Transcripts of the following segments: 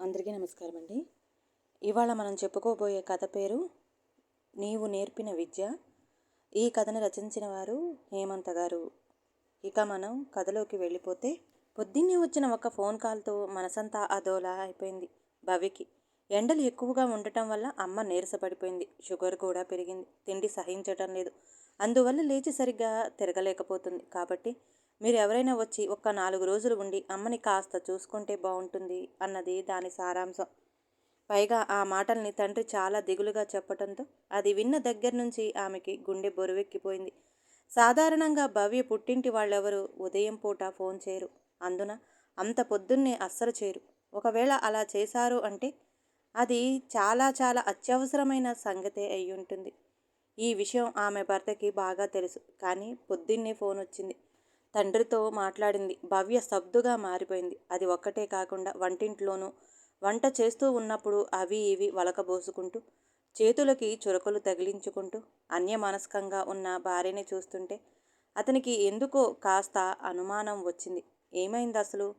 అందరికీ నమస్కారం అండి. ఇవాళ మనం చెప్పుకోబోయే కథ పేరు నీవు నేర్పిన విద్య. ఈ కథను రచించిన వారు హేమంత్ గారు. ఇక మనం కథలోకి వెళ్ళిపోతే, పొద్దున్నే వచ్చిన ఒక ఫోన్ కాల్తో మనసంతా అదోలా అయిపోయింది భవ్యకి. ఎండలు ఎక్కువగా ఉండటం వల్ల అమ్మ నీరసపడిపోయింది. షుగర్ కూడా పెరిగింది. తిండి సహించటం లేదు. అందువల్ల లేచి సరిగ్గా తిరగలేకపోతుంది. కాబట్టి మీరు ఎవరైనా వచ్చి ఒక్క 4 రోజులు ఉండి అమ్మని కాస్త చూసుకుంటే బాగుంటుంది అన్నది దాని సారాంశం. పైగా ఆ మాటల్ని తండ్రి చాలా దిగులుగా చెప్పటంతో అది విన్న దగ్గర నుంచి ఆమెకి గుండె బరువెక్కిపోయింది. సాధారణంగా భవ్య పుట్టింటి వాళ్ళెవరూ ఉదయం పూట ఫోన్ చేయరు. అందున అంత పొద్దున్నే అస్సలు చేయరు. ఒకవేళ అలా చేశారు అంటే అది చాలా చాలా అత్యవసరమైన సంగతే అయ్యుంటుంది. ఈ విషయం ఆమె భర్తకి బాగా తెలుసు. కానీ పొద్దున్నే ఫోన్ వచ్చింది. తండ్రితో మాట్లాడింది. భవ్య స్తబ్దుగా మారిపోయింది. అది ఒక్కటే కాకుండా వంటింట్లోనూ వంట చేస్తూ ఉన్నప్పుడు అవి ఇవి వలకబోసుకుంటూ, చేతులకి చురకలు తగిలించుకుంటూ అన్యమనస్కంగా ఉన్న భార్యని చూస్తుంటే అతనికి ఎందుకో కాస్త అనుమానం వచ్చింది. ఏమైంది అసలు?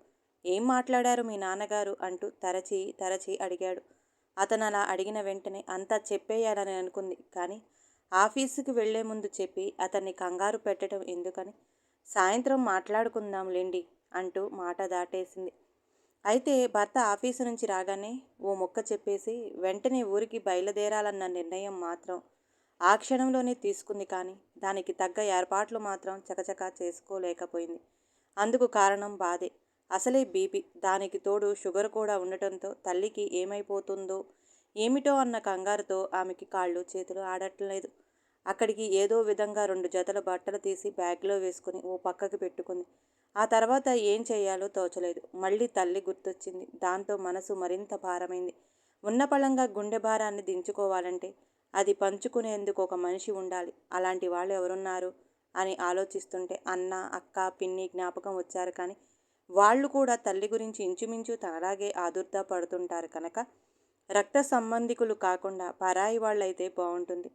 ఏం మాట్లాడారు మీ నాన్నగారు అంటూ తరచి తరచి అడిగాడు. అతను అలా అడిగిన వెంటనే అంతా చెప్పేయాలని అనుకుంది. కానీ ఆఫీసుకి వెళ్లే ముందు చెప్పి అతన్ని కంగారు పెట్టడం ఎందుకని, సాయంత్రం మాట్లాడుకుందాంలేండి అంటూ మాట దాటేసింది. అయితే భర్త ఆఫీసు నుంచి రాగానే ఓ ముక్క చెప్పేసి వెంటనే ఊరికి బయలుదేరాలన్న నిర్ణయం మాత్రం ఆ క్షణంలోనే తీసుకుంది. కానీ దానికి తగ్గ ఏర్పాట్లు మాత్రం చకచకా చేసుకోలేకపోయింది. అందుకు కారణం బాధే. అసలే బీపీ, దానికి తోడు షుగర్ కూడా ఉండటంతో తల్లికి ఏమైపోతుందో ఏమిటో అన్న కంగారుతో ఆమెకి కాళ్ళు చేతులు ఆడట్లేదు. అక్కడికి ఏదో విధంగా 2 జతల బట్టలు తీసి బ్యాగ్లో వేసుకుని ఓ పక్కకి పెట్టుకుంది. ఆ తర్వాత ఏం చేయాలో తోచలేదు. మళ్ళీ తల్లి గుర్తొచ్చింది. దాంతో మనసు మరింత భారమైంది. ఉన్న పళంగా గుండె భారాన్ని దించుకోవాలంటే అది పంచుకునేందుకు ఒక మనిషి ఉండాలి. అలాంటి వాళ్ళు ఎవరున్నారు అని ఆలోచిస్తుంటే అన్న, అక్క, పిన్ని జ్ఞాపకం వచ్చారు. కానీ వాళ్ళు కూడా తల్లి గురించి ఇంచుమించు తనలాగే ఆదుర్దా పడుతుంటారు కనుక రక్త సంబంధికులు కాకుండా పరాయి వాళ్ళైతే బాగుంటుంది.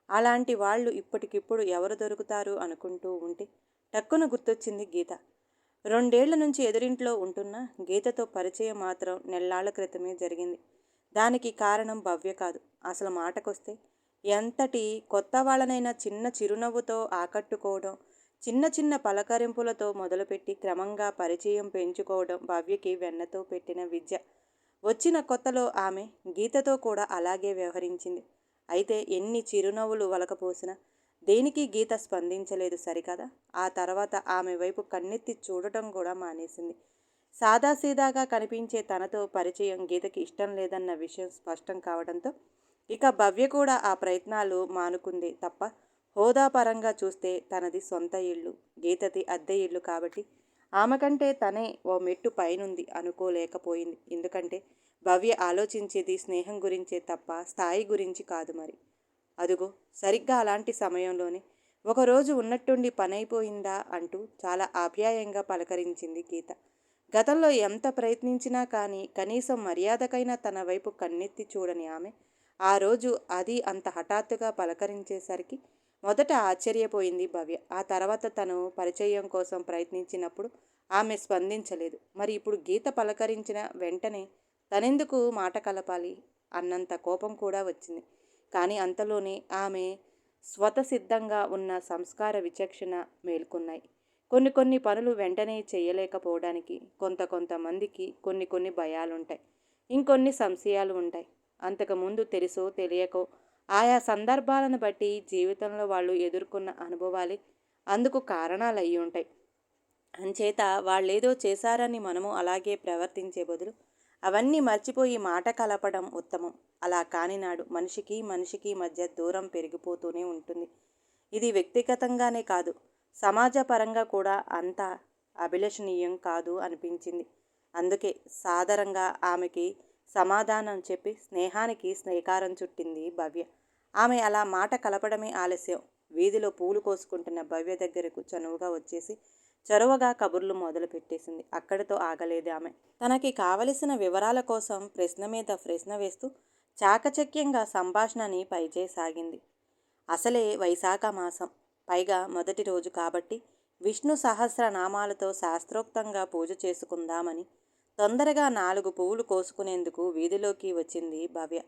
అలాంటి వాళ్ళు ఇప్పటికిప్పుడు ఎవరు దొరుకుతారు అనుకుంటూ ఉంటే టక్కున గుర్తొచ్చింది గీత. 2 ఏళ్ల నుంచి ఎదురింట్లో ఉంటున్న గీతతో పరిచయం మాత్రం నెల్లాళ్ల క్రితమే జరిగింది. దానికి కారణం భవ్య కాదు. అసలు మాటకొస్తే ఎంతటి కొత్త వాళ్ళనైనా చిన్న చిరునవ్వుతో ఆకట్టుకోవడం, చిన్న చిన్న పలకరింపులతో మొదలుపెట్టి క్రమంగా పరిచయం పెంచుకోవడం భవ్యకి వెన్నతో పెట్టిన విద్య. వచ్చిన కొత్తలో ఆమె గీతతో కూడా అలాగే వ్యవహరించింది. అయితే ఎన్ని చిరునవ్వులు వలకపోసినా దేనికి గీత స్పందించలేదు సరికదా. ఆ తర్వాత ఆమె వైపు కన్నెత్తి చూడటం కూడా మానేసింది. సాదాసీదాగా కనిపించే తనతో పరిచయం గీతకి ఇష్టం లేదన్న విషయం స్పష్టం కావడంతో ఇక భవ్య కూడా ఆ ప్రయత్నాలు మానుకుంది తప్ప, హోదాపరంగా చూస్తే తనది సొంత ఇల్లు, గీతది అద్దె ఇల్లు కాబట్టి ఆమె కంటే తనే ఓ మెట్టు పైనుంది అనుకోలేకపోయింది. ఎందుకంటే భవ్య ఆలోచించేది స్నేహం గురించే తప్ప స్థాయి గురించి కాదు మరి. అదుగో సరిగ్గా అలాంటి సమయంలోనే ఒకరోజు ఉన్నట్టుండి పనైపోయిందా అంటూ చాలా ఆప్యాయంగా పలకరించింది గీత. గతంలో ఎంత ప్రయత్నించినా కానీ కనీసం మర్యాదకైనా తన వైపు కన్నెత్తి చూడని ఆమె ఆ రోజు అది అంత హఠాత్తుగా పలకరించేసరికి మొదట ఆశ్చర్యపోయింది భవ్య. ఆ తర్వాత తను పరిచయం కోసం ప్రయత్నించినప్పుడు ఆమె స్పందించలేదు. మరి ఇప్పుడు గీత పలకరించిన వెంటనే తనెందుకు మాట కలపాలి అన్నంత కోపం కూడా వచ్చింది. కానీ అంతలోనే ఆమె స్వతసిద్ధంగా ఉన్న సంస్కార విచక్షణ మేల్కొన్నాయి. కొన్ని కొన్ని పనులు వెంటనే చేయలేకపోవడానికి కొంతమందికి కొన్ని భయాలుంటాయి. ఇంకొన్ని సంశయాలు ఉంటాయి. అంతకుముందు తెలుసో తెలియకో ఆయా సందర్భాలను బట్టి జీవితంలో వాళ్ళు ఎదుర్కొన్న అనుభవాలే అందుకు కారణాలు అయి ఉంటాయి. అంచేత వాళ్ళేదో చేశారని మనము అలాగే ప్రవర్తించే బదులు అవన్నీ మర్చిపోయి మాట కలపడం ఉత్తమం. అలా కానినాడు మనిషికి మనిషికి మధ్య దూరం పెరిగిపోతూనే ఉంటుంది. ఇది వ్యక్తిగతంగానే కాదు, సమాజపరంగా కూడా అంత అభిలషణీయం కాదు అనిపించింది. అందుకే సాదరంగా ఆమెకి సమాధానం చెప్పి స్నేహానికి శ్రీకారం చుట్టింది భవ్య. ఆమె అలా మాట కలపడమే ఆలస్యం. వీధిలో పూలు కోసుకుంటున్న భవ్య దగ్గరకు చనువుగా వచ్చేసి చొరవగా కబుర్లు మొదలు పెట్టేసింది. అక్కడితో ఆగలేదు ఆమె. తనకి కావలసిన వివరాల కోసం ప్రశ్న మీద ప్రశ్న వేస్తూ చాకచక్యంగా సంభాషణని పైచేసాగింది. అసలే వైశాఖ మాసం, పైగా మొదటి రోజు కాబట్టి విష్ణు సహస్రనామాలతో శాస్త్రోక్తంగా పూజ చేసుకుందామని తొందరగా 4 పువ్వులు కోసుకునేందుకు వీధిలోకి వచ్చింది భవ్య.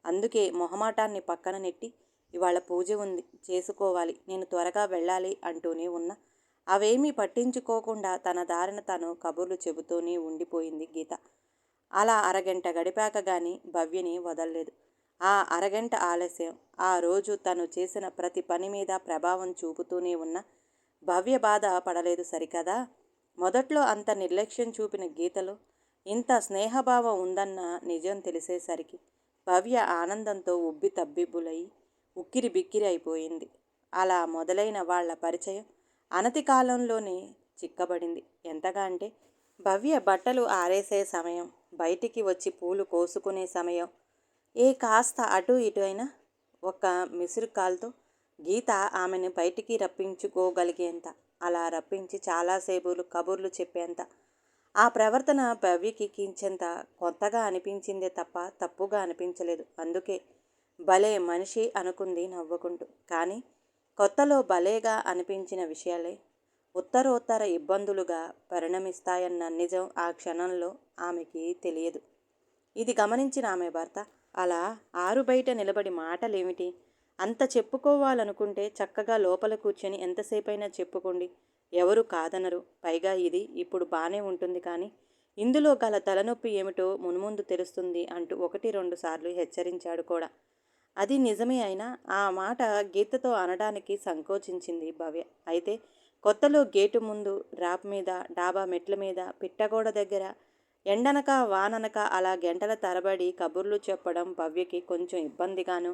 అందుకే మొహమాటాన్ని పక్కన నెట్టి, ఇవాళ పూజ ఉంది, చేసుకోవాలి, నేను త్వరగా వెళ్ళాలి అంటూనే ఉన్న అవేమీ పట్టించుకోకుండా తన దారిన తను కబుర్లు చెబుతూనే ఉండిపోయింది గీత. అలా అరగంట గడిపాక గాని భవ్యని వదల్లేదు. ఆ అరగంట ఆలస్యం ఆ రోజు తను చేసిన ప్రతి పని మీద ప్రభావం చూపుతూనే ఉన్న భవ్య బాధ పడలేదు సరికదా. మొదట్లో అంత నిర్లక్ష్యం చూపిన గీతలో ఇంత స్నేహభావం ఉందన్న నిజం తెలిసేసరికి భవ్య ఆనందంతో ఉబ్బి తబ్బిబ్బులై ఉక్కిరి బిక్కిరి అయిపోయింది. అలా మొదలైన వాళ్ళ పరిచయం అనతి కాలంలోనే చిక్కబడింది. ఎంతగా అంటే భవ్య బట్టలు ఆరేసే సమయం, బయటికి వచ్చి పూలు కోసుకునే సమయం, ఏ కాస్త అటు ఇటు అయినా ఒక మిసురు కాల్తో గీత ఆమెను బయటికి రప్పించుకోగలిగేంత, అలా రప్పించి చాలాసేపు కబుర్లు చెప్పేంత ఆ ప్రవర్తన భవ్యకి కించెంత కొత్తగా అనిపించిందే తప్ప తప్పుగా అనిపించలేదు. అందుకే భలే మనిషి అనుకుంది నవ్వుకుంటూ. కానీ కొత్తలో భలేగా అనిపించిన విషయాలే ఉత్తరోత్తర ఇబ్బందులుగా పరిణమిస్తాయన్న నిజం ఆ క్షణంలో ఆమెకి తెలియదు. ఇది గమనించిన ఆమె భర్త, అలా ఆరు బయట నిలబడి మాటలేమిటి? అంత చెప్పుకోవాలనుకుంటే చక్కగా లోపల కూర్చొని ఎంతసేపైనా చెప్పుకోండి, ఎవరు కాదనరు. పైగా ఇది ఇప్పుడు బానే ఉంటుంది కానీ ఇందులో గల తలనొప్పి ఏమిటో మున్ముందు తెలుస్తుంది అంటూ 1-2 సార్లు హెచ్చరించాడు కూడా. అది నిజమే అయినా ఆ మాట గీతతో అనడానికి సంకోచించింది భవ్య. అయితే కొత్తలో గేటు ముందు, డ్రాప్ మీద, డాబా మెట్ల మీద, పిట్టగోడ దగ్గర ఎండనక వాననక అలా గంటల తరబడి కబుర్లు చెప్పడం భవ్యకి కొంచెం ఇబ్బందిగాను,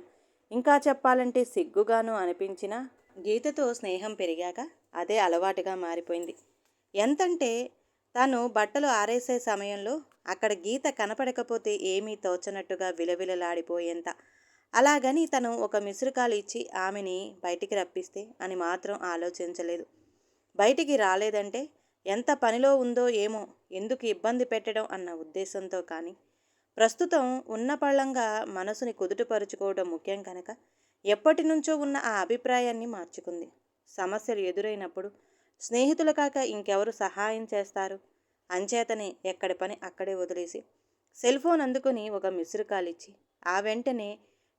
ఇంకా చెప్పాలంటే సిగ్గుగాను అనిపించినా గీతతో స్నేహం పెరిగాక అదే అలవాటుగా మారిపోయింది. ఎంతంటే తను బట్టలు ఆరేసే సమయంలో అక్కడ గీత కనపడకపోతే ఏమీ తోచనట్టుగా విలవిలలాడిపోయేంత. అలాగని తను ఒక మిసురుకాలు ఇచ్చి ఆమెని బయటికి రప్పిస్తే అని మాత్రం ఆలోచించలేదు. బయటికి రాలేదంటే ఎంత పనిలో ఉందో ఏమో, ఎందుకు ఇబ్బంది పెట్టడం అన్న ఉద్దేశంతో. కానీ ప్రస్తుతం ఉన్న పళ్ళంగా మనసుని కుదుటపరుచుకోవడం ముఖ్యం కనుక ఎప్పటి నుంచో ఉన్న ఆ అభిప్రాయాన్ని మార్చుకుంది. సమస్యలు ఎదురైనప్పుడు స్నేహితులు కాక ఇంకెవరు సహాయం చేస్తారు? అంచేతనే ఎక్కడి పని అక్కడే వదిలేసి సెల్ ఫోన్ అందుకుని ఒక మిస్డ్ కాల్ ఇచ్చి ఆ వెంటనే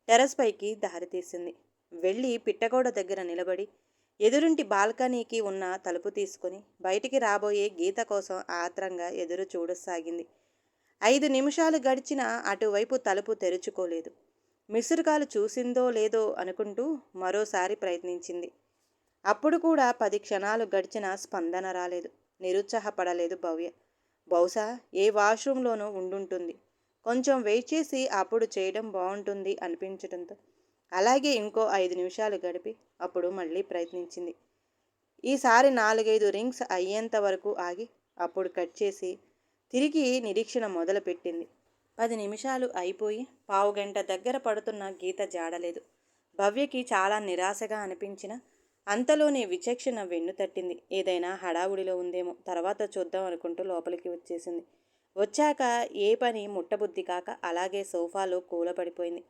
టెర్రస్ పైకి దారితీసింది. వెళ్ళి పిట్టగోడ దగ్గర నిలబడి ఎదురింటి బాల్కనీకి ఉన్న తలుపు తీసుకొని బయటికి రాబోయే గీత కోసం ఆత్రంగా ఎదురు చూడసాగింది. 5 నిమిషాలు గడిచినా అటువైపు తలుపు తెరుచుకోలేదు. మిస్డ్ కాల్ చూసిందో లేదో అనుకుంటూ మరోసారి ప్రయత్నించింది. అప్పుడు కూడా 10 క్షణాలు గడిచినా స్పందన రాలేదు. నిరుత్సాహపడలేదు భవ్య. బహుశా ఏ వాష్రూమ్లోనో ఉండుంటుంది. కొంచెం వెయిట్ చేసి అప్పుడు చేయడం బాగుంటుంది అనిపించడంతో అలాగే ఇంకో 5 నిమిషాలు గడిపి అప్పుడు మళ్ళీ ప్రయత్నించింది. ఈసారి 4-5 రింగ్స్ అయ్యేంత వరకు ఆగి అప్పుడు కట్ చేసి తిరిగి నిరీక్షణ మొదలుపెట్టింది. 10 నిమిషాలు అయిపోయి పావుగంట దగ్గర పడుతున్న గీత జాడలేదు. భవ్యకి చాలా నిరాశగా అనిపించిన అంతలోనే విచక్షణ వెన్ను తట్టింది. ఏదైనా హడావుడిలో ఉందేమో, తర్వాత చూద్దాం అనుకుంటూ లోపలికి వచ్చేసింది. వచ్చాక ఏ పని ముట్టబుద్ధి కాక అలాగే సోఫాలో కూలపడిపోయింది.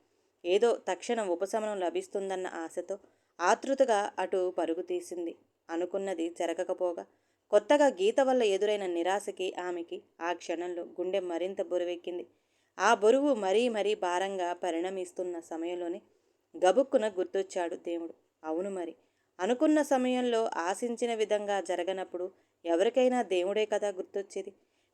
ఏదో తక్షణ ఉపశమనం లభిస్తుందన్న ఆశతో ఆతృతగా అటు పరుగు తీసింది. అనుకున్నది జరగకపోగా కొత్తగా గీత వల్ల ఎదురైన నిరాశకి ఆమెకి ఆ క్షణంలో గుండె మరింత బరువెక్కింది. ఆ బరువు మరీ మరీ భారంగా పరిణమిస్తున్న సమయంలోనే గబుక్కున గుర్తొచ్చాడు దేవుడు. అవును మరి, అనుకున్న సమయంలో ఆశించిన విధంగా జరగనప్పుడు ఎవరికైనా దేవుడే కదా గుర్తొచ్చేది.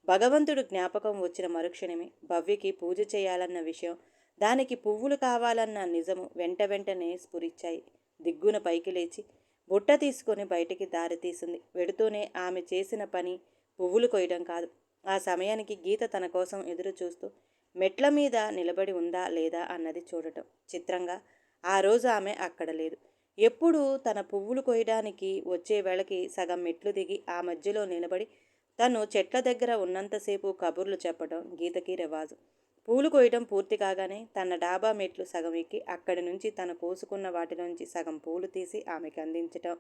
భగవంతుడు జ్ఞాపకం వచ్చిన మరుక్షణమే భవ్యకి పూజ చేయాలన్న విషయం, దానికి పువ్వులు కావాలన్న నిజము వెంటనే స్ఫురించాయి. దిగ్గున పైకి లేచి బుట్ట తీసుకొని బయటికి దారి తీసింది. వెడుతూనే ఆమె చేసిన పని పువ్వులు కొయ్యడం కాదు. ఆ సమయానికి గీత తన కోసం ఎదురు చూస్తూ మెట్ల మీద నిలబడి ఉందా లేదా అన్నది చూడటం. చిత్రంగా ఆ రోజు ఆమె అక్కడ లేదు. ఎప్పుడు తన పువ్వులు కొయ్యడానికి వచ్చే వేళకి సగం మెట్లు దిగి ఆ మధ్యలో నిలబడి తను చెట్ల దగ్గర ఉన్నంతసేపు కబుర్లు చెప్పడం గీతకి రివాజు. పూలు కొయ్యడం పూర్తి కాగానే తన డాబా మెట్లు సగం ఎక్కి అక్కడి నుంచి తను కోసుకున్న వాటిలోంచి సగం పూలు తీసి ఆమెకి అందించటం.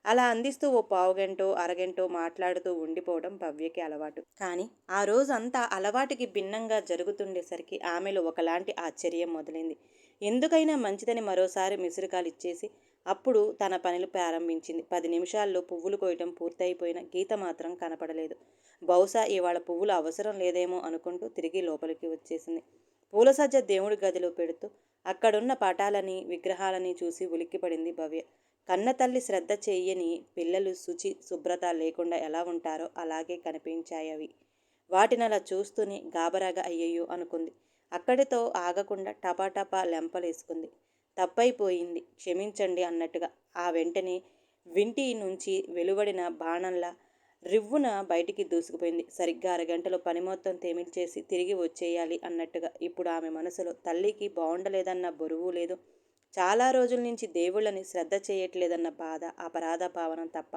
అలా అందిస్తూ ఓ పావుగంటో అరగంటో మాట్లాడుతూ ఉండిపోవడం భవ్యకి అలవాటు. కానీ ఆ రోజు అంతా అలవాటుకి భిన్నంగా జరుగుతుండేసరికి ఆమెలో ఒకలాంటి ఆశ్చర్యం మొదలైంది. ఎందుకైనా మంచిదని మరోసారి మిసురుకాలు ఇచ్చేసి అప్పుడు తన పనులు ప్రారంభించింది. 10 నిమిషాల్లో పువ్వులు కోయటం పూర్తయిపోయిన గీత మాత్రం కనపడలేదు. బహుశా ఇవాళ పువ్వులు అవసరం లేదేమో అనుకుంటూ తిరిగి లోపలికి వచ్చేసింది. పూల సజ్జ దేవుడి గదిలో పెడుతూ అక్కడున్న పటాలని విగ్రహాలని చూసి ఉలిక్కిపడింది భవ్య. కన్నతల్లి శ్రద్ధ చెయ్యని పిల్లలు శుచి శుభ్రత లేకుండా ఎలా ఉంటారో అలాగే కనిపించాయవి. వాటినలా చూస్తూనే గాబరాగా అయ్యయ్యో అనుకుంది. అక్కడితో ఆగకుండా టపాటపా లెంపలేసుకుంది. తప్పైపోయింది, క్షమించండి అన్నట్టుగా. ఆ వెంటనే వింటి నుంచి వెలువడిన బాణంలా రివ్వున బయటికి దూసుకుపోయింది. సరిగ్గా అరగంటలో పని మొత్తం తెమిల్చేసి తిరిగి వచ్చేయాలి అన్నట్టుగా. ఇప్పుడు ఆమె మనసులో తల్లికి బావుండలేదన్న బరువు లేదు. చాలా రోజుల నుంచి దేవుళ్ళని శ్రద్ధ చేయట్లేదన్న బాధ, అపరాధ భావన తప్ప.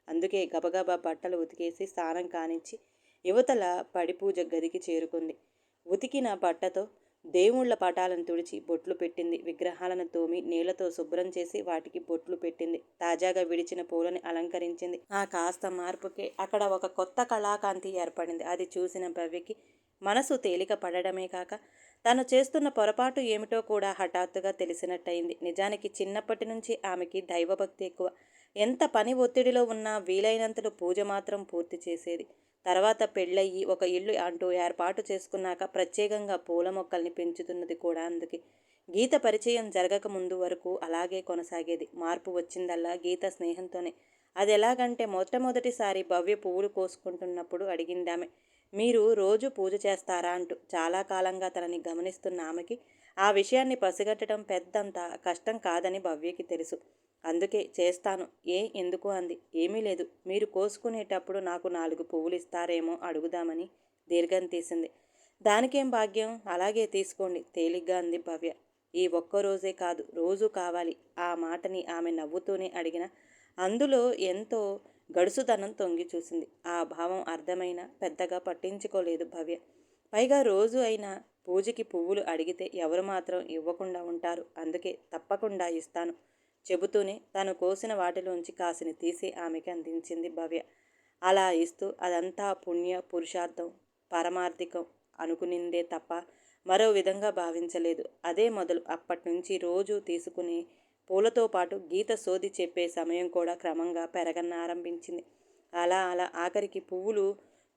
అందుకే గబగబా బట్టలు ఉతికేసి స్నానం కానిచ్చి యువతల పడిపూజ గదికి చేరుకుంది. ఉతికిన బట్టతో దేవుళ్ళ పటాలను తుడిచి బొట్లు పెట్టింది. విగ్రహాలను తోమి నీళ్లతో శుభ్రం చేసి వాటికి బొట్లు పెట్టింది. తాజాగా విడిచిన పూలని అలంకరించింది. ఆ కాస్త మార్పుకే అక్కడ ఒక కొత్త కళాకాంతి ఏర్పడింది. అది చూసిన భవ్యకి మనసు తేలిక పడడమే కాక తను చేస్తున్న పొరపాటు ఏమిటో కూడా హఠాత్తుగా తెలిసినట్టయింది. నిజానికి చిన్నప్పటి నుంచి ఆమెకి దైవభక్తి ఎక్కువ. ఎంత పని ఒత్తిడిలో ఉన్నా వీలైనంతలో పూజ మాత్రం పూర్తి చేసేది. తర్వాత పెళ్ళయి ఒక ఇల్లు అంటూ ఏర్పాటు చేసుకున్నాక ప్రత్యేకంగా పూల మొక్కల్ని పెంచుతున్నది కూడా అందుకే. గీత పరిచయం జరగక ముందు వరకు అలాగే కొనసాగేది. మార్పు వచ్చిందల్లా గీత స్నేహంతోనే. అది ఎలాగంటే మొట్టమొదటిసారి భవ్య పువ్వులు కోసుకుంటున్నప్పుడు అడిగిందామె, మీరు రోజు పూజ చేస్తారా అంటూ. చాలా కాలంగా తనని గమనిస్తున్న ఆమెకి ఆ విషయాన్ని పసిగట్టడం పెద్దంత కష్టం కాదని భవ్యకి తెలుసు. అందుకే చేస్తాను, ఎందుకు అంది. ఏమీ లేదు, మీరు కోసుకునేటప్పుడు నాకు 4 పువ్వులు ఇస్తారేమో అడుగుదామని దీర్ఘం తీసింది. దానికేం భాగ్యం, అలాగే తీసుకోండి తేలిగ్గా అంది భవ్య. ఈ ఒక్కరోజే కాదు, రోజూ కావాలి. ఆ మాటని ఆమె నవ్వుతూనే అడిగిన అందులో ఎంతో గడుసుదనం తొంగి చూసింది. ఆ భావం అర్థమైనా పెద్దగా పట్టించుకోలేదు భవ్య. పైగా రోజు అయినా పూజకి పువ్వులు అడిగితే ఎవరు మాత్రం ఇవ్వకుండా ఉంటారు. అందుకే తప్పకుండా ఇస్తాను చెబుతూనే తను కోసిన వాటిలోంచి కాసిని తీసి ఆమెకి అందించింది భవ్య. అలా ఇస్తూ అదంతా పుణ్య పురుషార్థం పరమార్థికం అనుకునిందే తప్ప మరో విధంగా భావించలేదు. అదే మొదలు. అప్పట్నుంచి రోజు తీసుకునే పూలతో పాటు గీత సోది చెప్పే సమయం కూడా క్రమంగా పెరగనారంభించింది. అలా అలా ఆఖరికి పువ్వులు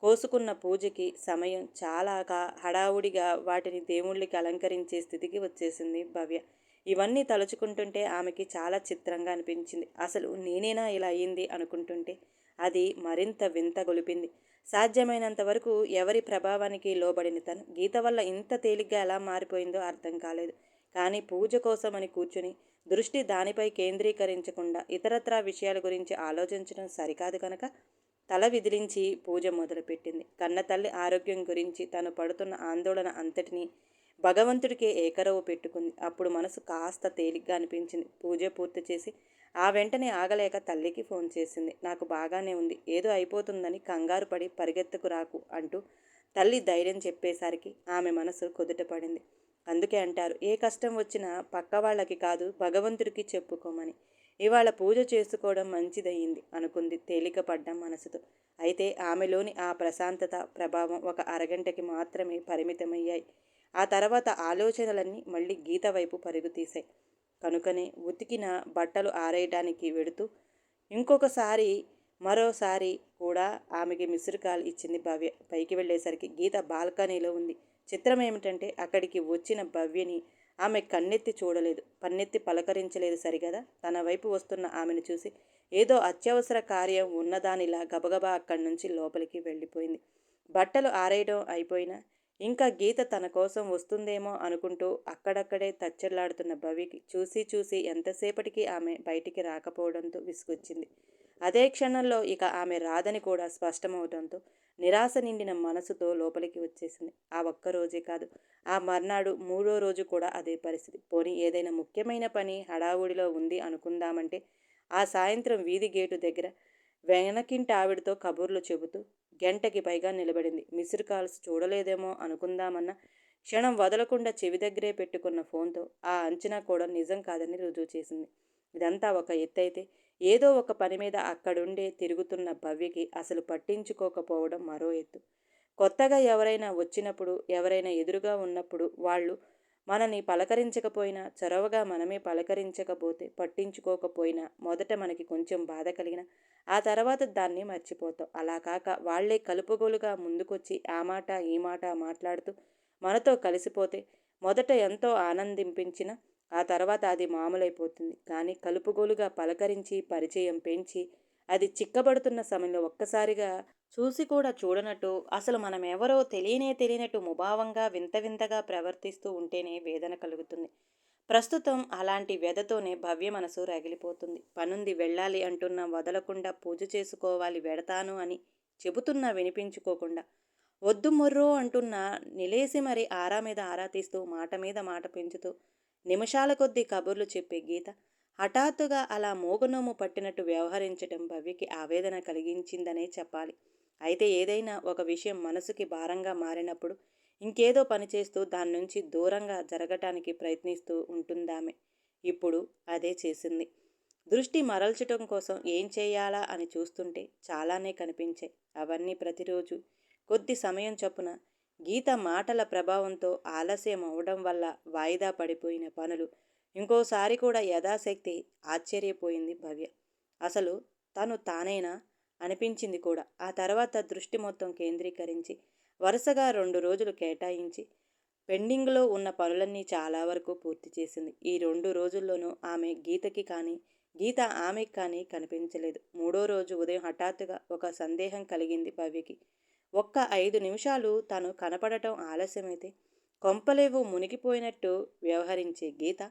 కోసుకున్న పూజకి సమయం చాలాక హడావుడిగా వాటిని దేవుళ్ళకి అలంకరించే స్థితికి వచ్చేసింది భవ్య. ఇవన్నీ తలుచుకుంటుంటే ఆమెకి చాలా చిత్రంగా అనిపించింది. అసలు నేనేనా ఇలా అయింది అనుకుంటుంటే అది మరింత వింత గొలిపింది. సాధ్యమైనంత వరకు ఎవరి ప్రభావానికి లోబడిన తను గీత వల్ల ఇంత తేలిగ్గా ఎలా మారిపోయిందో అర్థం కాలేదు. కానీ పూజ కోసమని కూర్చుని దృష్టి దానిపై కేంద్రీకరించకుండా ఇతరత్రా విషయాల గురించి ఆలోచించడం సరికాదు కనుక తల విదిలించి పూజ మొదలుపెట్టింది. కన్నతల్లి ఆరోగ్యం గురించి తను పడుతున్న ఆందోళన అంతటినీ భగవంతుడికే ఏకరవు పెట్టుకుంది. అప్పుడు మనసు కాస్త తేలిగ్గా అనిపించింది. పూజ పూర్తి చేసి ఆ వెంటనే ఆగలేక తల్లికి ఫోన్ చేసింది. నాకు బాగానే ఉంది, ఏదో అయిపోతుందని కంగారు పడి పరిగెత్తుకు రాకు అంటూ తల్లి ధైర్యం చెప్పేసరికి ఆమె మనసు కుదుటపడింది. అందుకే అంటారు, ఏ కష్టం వచ్చినా పక్క వాళ్ళకి కాదు భగవంతుడికి చెప్పుకోమని. ఇవాళ పూజ చేసుకోవడం మంచిదయ్యింది అనుకుంది తేలికపడ్డ మనసుతో. అయితే ఆమెలోని ఆ ప్రశాంతత ప్రభావం ఒక అరగంటకి మాత్రమే పరిమితమయ్యాయి. ఆ తర్వాత ఆలోచనలన్నీ మళ్ళీ గీత వైపు పరుగు తీశాయి. కనుకనే ఉతికిన బట్టలు ఆరేయడానికి వెడుతూ ఇంకొకసారి మరోసారి కూడా ఆమెకి మిస్డ్ కాల్ ఇచ్చింది భవ్య. పైకి వెళ్ళేసరికి గీత బాల్కనీలో ఉంది. చిత్రం ఏమిటంటే అక్కడికి వచ్చిన భవ్యని ఆమె కన్నెత్తి చూడలేదు, పన్నెత్తి పలకరించలేదు సరిగదా. తన వైపు వస్తున్న ఆమెను చూసి ఏదో అత్యవసర కార్యం ఉన్నదానిలా గబగబా అక్కడి నుంచి లోపలికి వెళ్ళిపోయింది. బట్టలు ఆరేయడం అయిపోయినా ఇంకా గీత తన కోసం వస్తుందేమో అనుకుంటూ అక్కడక్కడే తచ్చెళ్లాడుతున్న భవ్యకి చూసి చూసి ఎంతసేపటికి ఆమె బయటికి రాకపోవడంతో విసుగొచ్చింది. అదే క్షణంలో ఇక ఆమె రాదని కూడా స్పష్టమవడంతో నిరాశ నిండిన మనసుతో లోపలికి వచ్చేసింది. ఆ ఒక్కరోజే కాదు, ఆ మర్నాడు 3వ రోజు కూడా అదే పరిస్థితి. పోనీ ఏదైనా ముఖ్యమైన పని హడావుడిలో ఉంది అనుకుందామంటే ఆ సాయంత్రం వీధి గేటు దగ్గర వెనకింటి ఆవిడతో కబుర్లు చెబుతూ గంటకి పైగా నిలబడింది. మిస్డ్ కాల్స్ చూడలేదేమో అనుకుందామన్న క్షణం వదలకుండా చెవి దగ్గరే పెట్టుకున్న ఫోన్తో ఆ అంచనా కూడా నిజం కాదని రుజువు చేసింది. ఇదంతా ఒక ఎత్తైతే ఏదో ఒక పని మీద అక్కడుండే తిరుగుతున్న భవ్యకి అసలు పట్టించుకోకపోవడం మరో ఎత్తు. కొత్తగా ఎవరైనా వచ్చినప్పుడు, ఎవరైనా ఎదురుగా ఉన్నప్పుడు వాళ్ళు మనని పలకరించకపోయినా, చొరవగా మనమే పలకరించకపోతే, పట్టించుకోకపోయినా మొదట మనకి కొంచెం బాధ కలిగిన ఆ తర్వాత దాన్ని మర్చిపోతాం. అలా కాక వాళ్లే కలుపుగోలుగా ముందుకొచ్చి ఆ మాట ఈ మాట మాట్లాడుతూ మనతో కలిసిపోతే మొదట ఎంతో ఆనందింపించిన ఆ తర్వాత అది మామూలైపోతుంది. కానీ కలుపుగోలుగా పలకరించి పరిచయం పెంచి అది చిక్కబడుతున్న సమయంలో ఒక్కసారిగా చూసి కూడా చూడనట్టు అసలు మనం ఎవరో తెలియనట్టు ముభావంగా వింత వింతగా ప్రవర్తిస్తూ ఉంటేనే వేదన కలుగుతుంది. ప్రస్తుతం అలాంటి వ్యధతోనే భవ్య మనసు రగిలిపోతుంది. పనుంది వెళ్ళాలి అంటున్నా వదలకుండా పూజ చేసుకోవాలి వెడతాను అని చెబుతున్నా వినిపించుకోకుండా వద్దు మొర్రో అంటున్నా నిలేసి మరి ఆరా మీద ఆరా తీస్తూ మాట మీద మాట పెంచుతూ నిమిషాల కొద్దీ కబుర్లు చెప్పే గీత హఠాత్తుగా అలా మూగనోము పట్టినట్టు వ్యవహరించటం భవ్యకి ఆవేదన కలిగించిందనే చెప్పాలి. అయితే ఏదైనా ఒక విషయం మనసుకి భారంగా మారినప్పుడు ఇంకేదో పని చేస్తూ దాని నుంచి దూరంగా జరగటానికి ప్రయత్నిస్తూ ఉంటుందామె. ఇప్పుడు అదే చేసింది. దృష్టి మరల్చటం కోసం ఏం చేయాలా అని చూస్తుంటే చాలానే కనిపించాయి. అవన్నీ ప్రతిరోజు కొద్ది సమయం చొప్పున గీత మాటల ప్రభావంతో ఆలస్యం అవడం వల్ల వాయిదా పడిపోయిన పనులు ఇంకోసారి కూడా యథాశక్తి ఆశ్చర్యపోయింది భవ్య. అసలు తను తానేనా అనిపించింది కూడా. ఆ తర్వాత దృష్టి మొత్తం కేంద్రీకరించి వరుసగా 2 రోజులు కేటాయించి పెండింగ్లో ఉన్న పనులన్నీ చాలా వరకు పూర్తి చేసింది. ఈ 2 రోజుల్లోనూ ఆమె గీతకి కానీ గీత ఆమెకి కానీ కనిపించలేదు. 3వ రోజు ఉదయం హఠాత్తుగా ఒక సందేహం కలిగింది భవ్యకి. ఒక్క 5 నిమిషాలు తను కనపడటం ఆలస్యమైతే కొంపలేవు మునిగిపోయినట్టు వ్యవహరించే గీత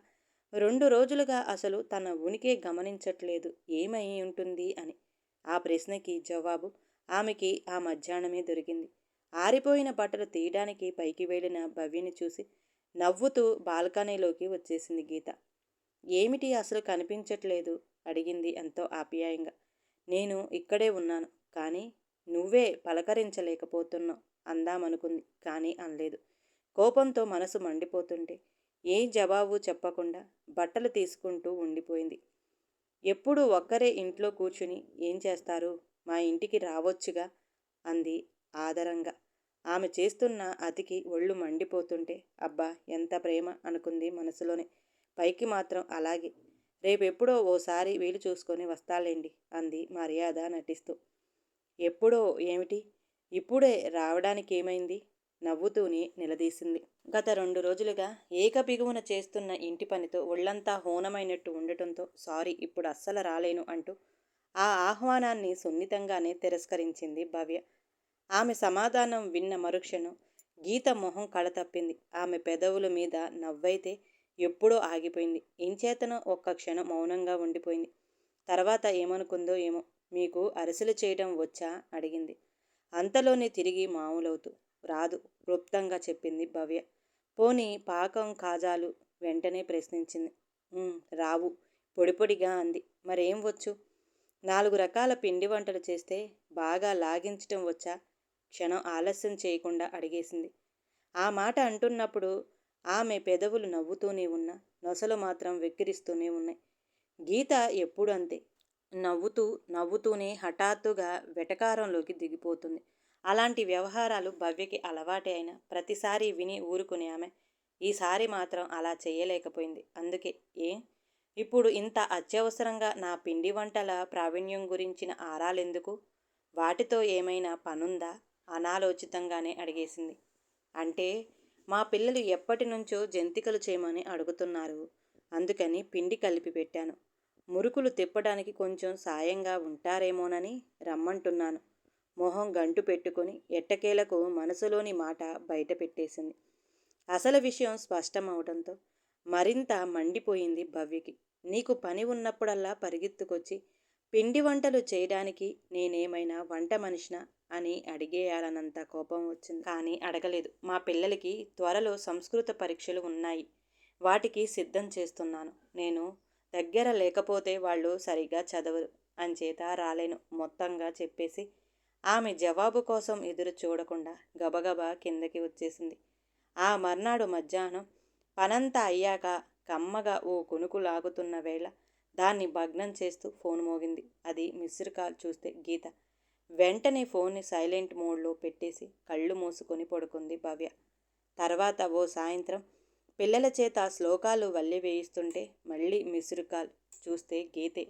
2 రోజులుగా అసలు తన ఉనికే గమనించట్లేదు. ఏమై ఉంటుంది అని. ఆ ప్రశ్నకి జవాబు ఆమెకి ఆ మధ్యాహ్నమే దొరికింది. ఆరిపోయిన బట్టలు తీయడానికి పైకి వెళ్ళిన భవ్యని చూసి నవ్వుతూ బాల్కనీలోకి వచ్చేసింది గీత. ఏమిటి అసలు కనిపించట్లేదు అడిగింది ఎంతో ఆప్యాయంగా. నేను ఇక్కడే ఉన్నాను, కానీ నువ్వే పలకరించలేకపోతున్నావు అందామనుకుంది, కానీ అనలేదు. కోపంతో మనసు మండిపోతుంటే ఏ జవాబు చెప్పకుండా బట్టలు తీసుకుంటూ ఉండిపోయింది. ఎప్పుడు ఒక్కరే ఇంట్లో కూర్చుని ఏం చేస్తారు, మా ఇంటికి రావచ్చుగా అంది ఆదరంగా. ఆమె చేస్తున్న అతికి ఒళ్ళు మండిపోతుంటే అబ్బా ఎంత ప్రేమ అనుకుంది మనసులోనే. పైకి మాత్రం అలాగే, రేపెప్పుడో ఓసారి వీలు చూసుకొని వస్తాలేండి అంది మర్యాద నటిస్తూ. ఎప్పుడో ఏమిటి, ఇప్పుడే రావడానికేమైంది నవ్వుతూనే నిలదీసింది. గత 2 రోజులుగా ఏకబిగువున చేస్తున్న ఇంటి పనితో ఒళ్ళంతా హూనమైనట్టు ఉండటంతో సారీ ఇప్పుడు అస్సలు రాలేను అంటూ ఆ ఆహ్వానాన్ని సున్నితంగానే తిరస్కరించింది భవ్య. ఆమె సమాధానం విన్న మరుక్షణం గీత మొహం కళతప్పింది. ఆమె పెదవుల మీద నవ్వైతే ఎప్పుడో ఆగిపోయింది. ఇంచేతనో ఒక్క క్షణం మౌనంగా ఉండిపోయింది. తర్వాత ఏమనుకుందో ఏమో. మీకు అరిసెలు చేయడం వచ్చా అడిగింది. అంతలోనే తిరిగి మామూలవుతూ రాదు క్లుప్తంగా చెప్పింది భవ్య. పోనీ పాకం కాజాలు వెంటనే ప్రశ్నించింది. రావు పొడి పొడిగా అంది. మరేం వచ్చు? 4 రకాల పిండి వంటలు చేస్తే బాగా లాగించటం వచ్చా? క్షణం ఆలస్యం చేయకుండా అడిగేసింది. ఆ మాట అంటున్నప్పుడు ఆమె పెదవులు నవ్వుతూనే ఉన్నా నొసలు మాత్రం వెక్కిరిస్తూనే ఉన్నాయి. గీత ఎప్పుడు అంతే, నవ్వుతూనే హఠాత్తుగా వెటకారంలోకి దిగిపోతుంది. అలాంటి వ్యవహారాలు భవ్యకి అలవాటే అయినా ప్రతిసారి విని ఊరుకునే ఆమె ఈసారి మాత్రం అలా చేయలేకపోయింది. అందుకే ఇప్పుడు ఇంత అత్యవసరంగా నా పిండి వంటల ప్రావీణ్యం గురించిన ఆరాలెందుకు? వాటితో ఏమైనా పనుందా అనాలోచితంగానే అడిగేసింది. అంటే మా పిల్లలు ఎప్పటి నుంచో జంతికలు చేయమని అడుగుతున్నారు, అందుకని పిండి కలిపి పెట్టాను. మురుకులు తిప్పడానికి కొంచెం సాయంగా ఉంటారేమోనని రమ్మంటున్నాను. మొహం గంటు పెట్టుకొని ఎట్టకేలకు మనసులోని మాట బయట పెట్టేసింది. అసలు విషయం స్పష్టమవడంతో మరింత మండిపోయింది భవ్యకి. నీకు పని ఉన్నప్పుడల్లా పరిగెత్తుకొచ్చి పిండి వంటలు చేయడానికి నేనేమైనా వంట మనిషినా అని అడిగేయాలన్నంత కోపం వచ్చింది. కానీ అడగలేదు. మా పిల్లలకి త్వరలో సంస్కృత పరీక్షలు ఉన్నాయి, వాటికి సిద్ధం చేస్తున్నాను. నేను దగ్గర లేకపోతే వాళ్ళు సరిగ్గా చదవరు, అంచేత రాలేను మొత్తంగా చెప్పేసి ఆమె జవాబు కోసం ఎదురు చూడకుండా గబగబా కిందకి వచ్చేసింది. ఆ మర్నాడు మధ్యాహ్నం పనంతా అయ్యాక కమ్మగా ఓ కునుకు లాగుతున్న వేళ దాన్ని భగ్నం చేస్తూ ఫోన్ మోగింది. అది మిస్డ్ కాల్. చూస్తే గీత. వెంటనే ఫోన్ని సైలెంట్ మోడ్లో పెట్టేసి కళ్ళు మూసుకొని పడుకుంది భవ్య. తర్వాత ఓ సాయంత్రం పిల్లల చేత శ్లోకాలు వల్లి వేయిస్తుంటే మళ్ళీ మిస్డ్ చూస్తే గీతే.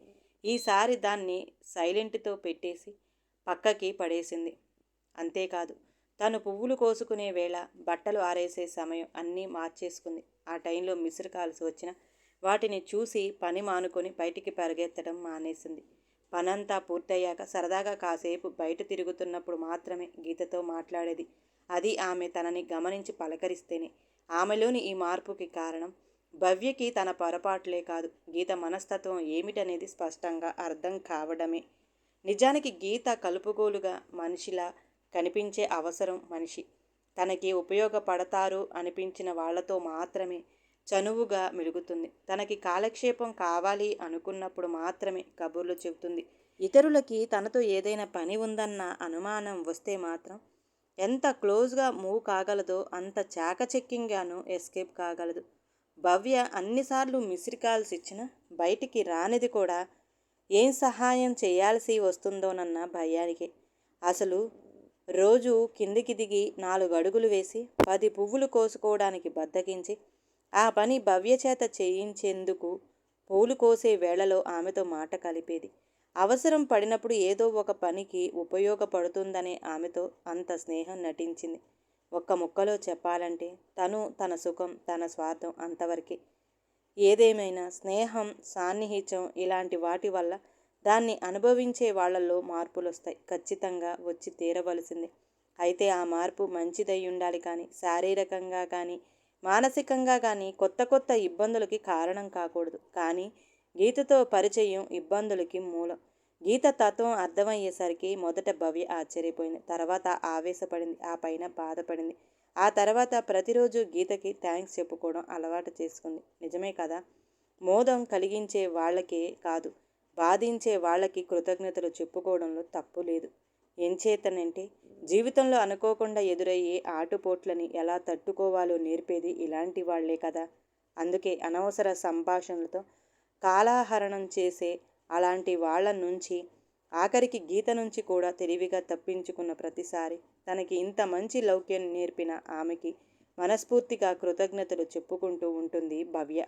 ఈసారి దాన్ని సైలెంట్తో పెట్టేసి పక్కకి పడేసింది. అంతేకాదు, తను పువ్వులు కోసుకునే వేళ, బట్టలు ఆరేసే సమయం అన్నీ మార్చేసుకుంది. ఆ టైంలో మిస్డ్ కాల్స్ వచ్చిన వాటిని చూసి పని మానుకొని బయటికి పరిగెత్తడం మానేసింది. పనంతా పూర్తయ్యాక సరదాగా కాసేపు బయట తిరుగుతున్నప్పుడు మాత్రమే గీతతో మాట్లాడేది. అది ఆమె తనని గమనించి పలకరిస్తేనే. ఆమెలోని ఈ మార్పుకి కారణం భవ్యకి తన పొరపాట్లే కాదు, గీత మనస్తత్వం ఏమిటనేది స్పష్టంగా అర్థం కావడమే. నిజానికి గీత కలుపుగోలుగా మనిషిలా కనిపించే అవసరం మనిషి. తనకి ఉపయోగపడతారు అనిపించిన వాళ్లతో మాత్రమే చనువుగా మెలుగుతుంది. తనకి కాలక్షేపం కావాలి అనుకున్నప్పుడు మాత్రమే కబుర్లు చెబుతుంది. ఇతరులకి తనతో ఏదైనా పని ఉందన్న అనుమానం వస్తే మాత్రం ఎంత క్లోజ్గా మూవ్ కాగలదో అంత చాకచక్యంగానూ ఎస్కేప్ కాగలదు. భవ్య అన్నిసార్లు మిస్డ్ కాల్స్ ఇచ్చినా బయటికి రానిది కూడా ఏం సహాయం చేయాల్సి వస్తుందోనన్న భయానికే. అసలు రోజు కిందికి దిగి 4 అడుగులు వేసి 10 పువ్వులు కోసుకోవడానికి బద్దకించి ఆ పని భవ్య చేత చేయించేందుకు పూలు కోసే వేళలో ఆమెతో మాట కలిపేది. అవసరం పడినప్పుడు ఏదో ఒక పనికి ఉపయోగపడుతుందనే ఆమెతో అంత స్నేహం నటించింది. ఒక్క ముక్కలో చెప్పాలంటే తను, తన సుఖం, తన స్వార్థం అంతవరకే. ఏదేమైనా స్నేహం, సాన్నిహిత్యం ఇలాంటి వాటి వల్ల దాన్ని అనుభవించే వాళ్ళల్లో మార్పులొస్తాయి. ఖచ్చితంగా వచ్చి తీరవలసిందే. అయితే ఆ మార్పు మంచిదై ఉండాలి కానీ, శారీరకంగా కానీ, మానసికంగా కానీ కొత్త కొత్త ఇబ్బందులకి కారణం కాకూడదు. కానీ గీతతో పరిచయం ఇబ్బందులకి మూలం. గీత తత్వం అర్థమయ్యేసరికి మొదట భవ్య ఆశ్చర్యపోయింది. తర్వాత ఆవేశపడింది. ఆ పైన బాధపడింది. ఆ తర్వాత ప్రతిరోజు గీతకి థ్యాంక్స్ చెప్పుకోవడం అలవాటు చేసుకుంది. నిజమే కదా, మోదం కలిగించే వాళ్ళకే కాదు, బాధించే వాళ్ళకి కృతజ్ఞతలు చెప్పుకోవడంలో తప్పు లేదు. ఎంచేతనంటే జీవితంలో అనుకోకుండా ఎదురయ్యే ఆటుపోట్లని ఎలా తట్టుకోవాలో నేర్పేది ఇలాంటి వాళ్లే కదా. అందుకే అనవసర సంభాషణలతో కాలహరణం చేసే అలాంటి వాళ్ళ నుంచి, ఆఖరికి గీత నుంచి కూడా తెలివిగా తప్పించుకున్న ప్రతిసారి తనకి ఇంత మంచి లౌక్యం నేర్పిన ఆమెకి మనస్ఫూర్తిగా కృతజ్ఞతలు చెప్పుకుంటూ ఉంటుంది భవ్య.